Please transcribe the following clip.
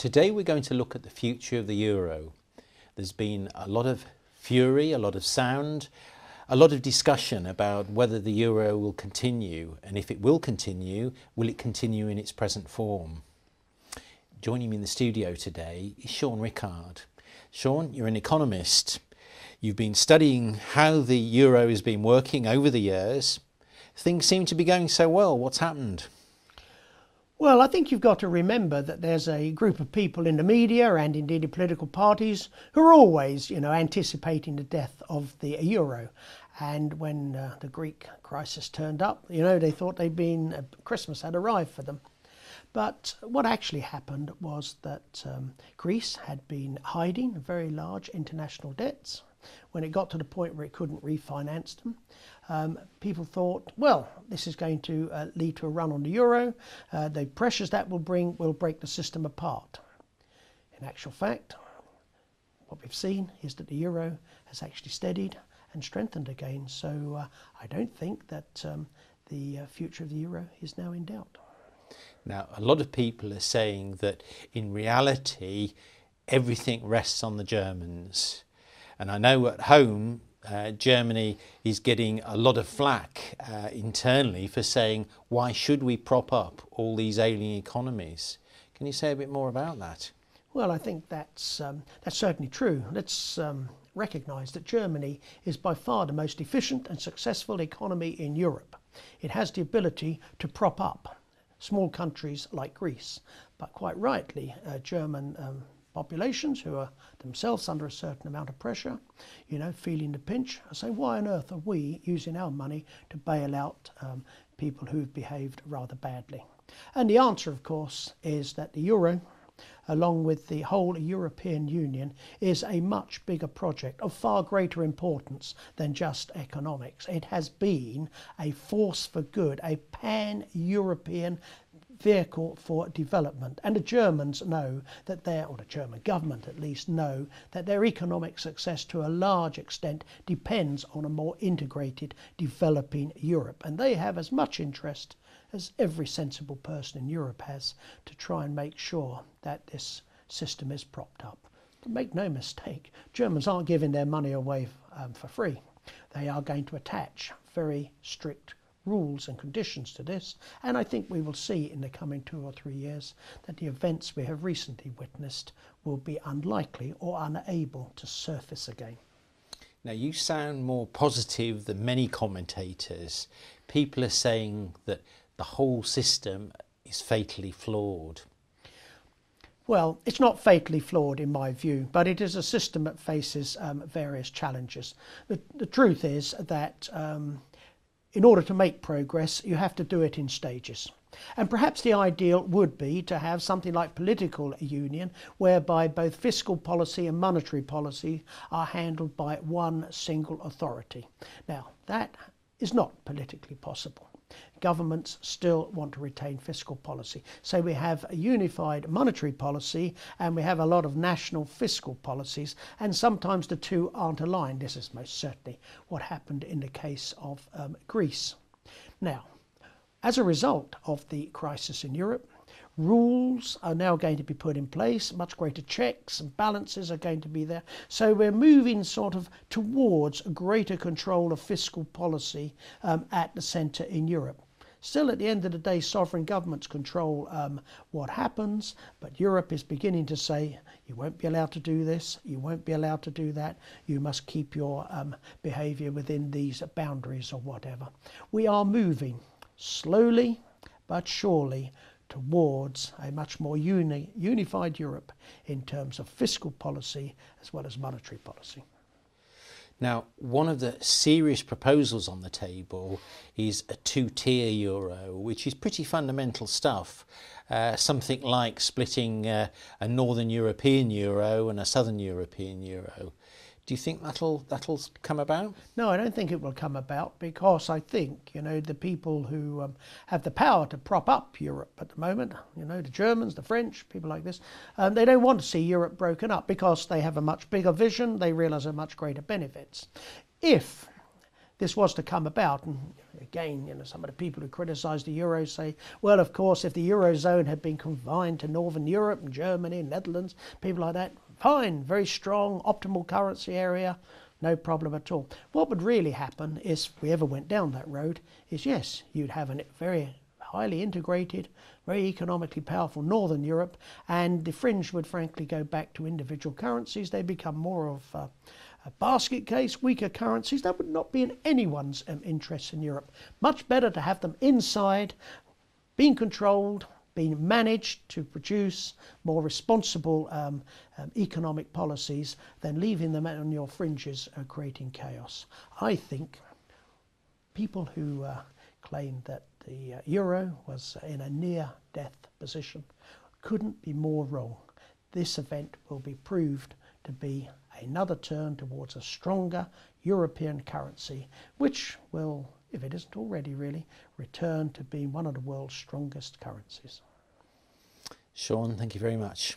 Today we're going to look at the future of the euro. There's been a lot of fury, a lot of sound, a lot of discussion about whether the euro will continue, and if it will continue in its present form? Joining me in the studio today is Rickard. Sean, you're an economist. You've been studying how the euro has been working over the years. Things seem to be going so well. What's happened? Well, I think you've got to remember that there's a group of people in the media and indeed in political parties who are always, anticipating the death of the euro. And when the Greek crisis turned up, they thought Christmas had arrived for them. But what actually happened was that Greece had been hiding very large international debts. When it got to the point where it couldn't refinance them, people thought, well, this is going to lead to a run on the euro. The pressures that will bring will break the system apart. In actual fact, what we've seen is that the euro has actually steadied and strengthened again. So I don't think that the future of the euro is now in doubt. Now, a lot of people are saying that in reality, everything rests on the Germans. And I know at home, Germany is getting a lot of flack internally for saying, why should we prop up all these ailing economies? Can you say a bit more about that? Well, I think that's certainly true. Let's recognise that Germany is by far the most efficient and successful economy in Europe. It has the ability to prop up small countries like Greece, but quite rightly, German populations who are themselves under a certain amount of pressure, feeling the pinch, I say, why on earth are we using our money to bail out people who've behaved rather badly? And the answer, of course, is that the euro, along with the whole European Union, is a much bigger project of far greater importance than just economics. It has been a force for good, a pan-European vehicle for development, and the Germans know that or the German government at least know that their economic success to a large extent depends on a more integrated developing Europe, and they have as much interest as every sensible person in Europe has to try and make sure that this system is propped up. But make no mistake, Germans aren't giving their money away for free. They are going to attach very strict rules and conditions to this, and I think we will see in the coming 2 or 3 years that the events we have recently witnessed will be unlikely or unable to surface again. Now, you sound more positive than many commentators. People are saying that the whole system is fatally flawed. Well, it's not fatally flawed in my view, but it is a system that faces various challenges. The truth is that in order to make progress, you have to do it in stages. And perhaps the ideal would be to have something like political union, whereby both fiscal policy and monetary policy are handled by one single authority. Now, that is not politically possible. Governments still want to retain fiscal policy. So we have a unified monetary policy and we have a lot of national fiscal policies, and sometimes the two aren't aligned. This is most certainly what happened in the case of Greece. Now, as a result of the crisis in Europe, rules are now going to be put in place, much greater checks and balances are going to be there. So we're moving sort of towards a greater control of fiscal policy at the centre in Europe. Still, at the end of the day, sovereign governments control what happens, but Europe is beginning to say, you won't be allowed to do this, you won't be allowed to do that, you must keep your behaviour within these boundaries or whatever. We are moving slowly but surely towards a much more unified Europe in terms of fiscal policy as well as monetary policy. Now, one of the serious proposals on the table is a two-tier euro, which is pretty fundamental stuff. Something like splitting a Northern European euro and a Southern European euro. Do you think that'll come about? No, I don't think it will come about, because I think, the people who have the power to prop up Europe at the moment, the Germans, the French, people like this, they don't want to see Europe broken up because they have a much bigger vision, they realise a much greater benefits. If this was to come about, and again, some of the people who criticise the euro say, well, of course, if the eurozone had been confined to Northern Europe and Germany and Netherlands, people like that, fine, very strong, optimal currency area, no problem at all. What would really happen is, if we ever went down that road, is yes, you'd have a very highly integrated, very economically powerful Northern Europe, and the fringe would frankly go back to individual currencies. They become more of a basket case, weaker currencies. That would not be in anyone's interest in Europe. Much better to have them inside, being controlled, being managed to produce more responsible economic policies than leaving them on your fringes creating chaos. I think people who claim that the euro was in a near-death position couldn't be more wrong. This event will be proved to be another turn towards a stronger European currency, which will, if it isn't already really, return to being one of the world's strongest currencies. Sean, thank you very much.